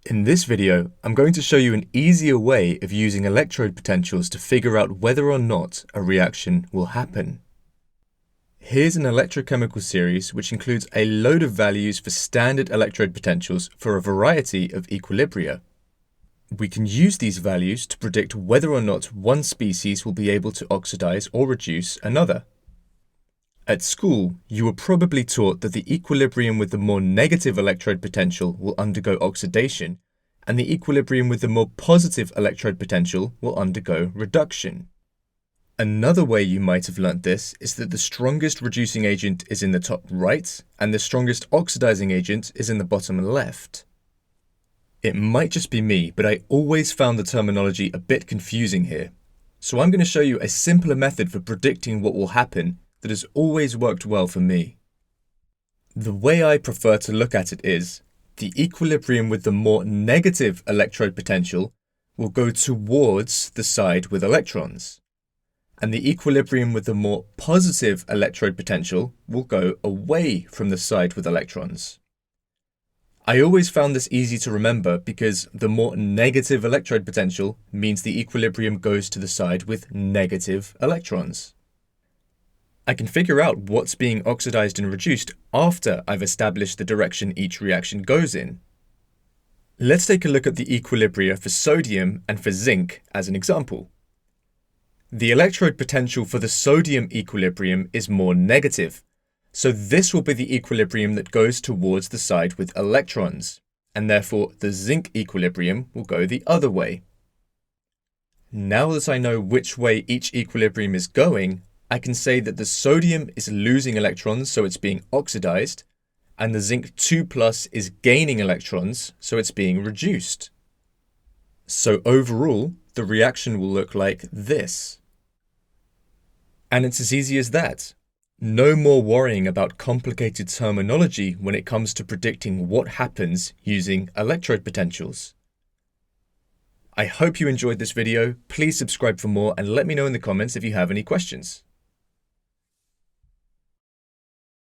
In this video, I'm going to show you an easier way of using electrode potentials to figure out whether or not a reaction will happen. Here's an electrochemical series which includes a load of values for standard electrode potentials for a variety of equilibria. We can use these values to predict whether or not one species will be able to oxidize or reduce another. At school, you were probably taught that the equilibrium with the more negative electrode potential will undergo oxidation, and the equilibrium with the more positive electrode potential will undergo reduction. Another way you might have learnt this is that the strongest reducing agent is in the top right, and the strongest oxidizing agent is in the bottom left. It might just be me, but I always found the terminology a bit confusing here. So I'm going to show you a simpler method for predicting what will happen that has always worked well for me. The way I prefer to look at it is, the equilibrium with the more negative electrode potential will go towards the side with electrons, and the equilibrium with the more positive electrode potential will go away from the side with electrons. I always found this easy to remember because the more negative electrode potential means the equilibrium goes to the side with negative electrons. I can figure out what's being oxidized and reduced after I've established the direction each reaction goes in. Let's take a look at the equilibria for sodium and for zinc as an example. The electrode potential for the sodium equilibrium is more negative, so this will be the equilibrium that goes towards the side with electrons, and therefore the zinc equilibrium will go the other way. Now that I know which way each equilibrium is going, I can say that the sodium is losing electrons, so it's being oxidized, and the zinc 2+ is gaining electrons, so it's being reduced. So overall, the reaction will look like this. And it's as easy as that. No more worrying about complicated terminology when it comes to predicting what happens using electrode potentials. I hope you enjoyed this video. Please subscribe for more and let me know in the comments if you have any questions.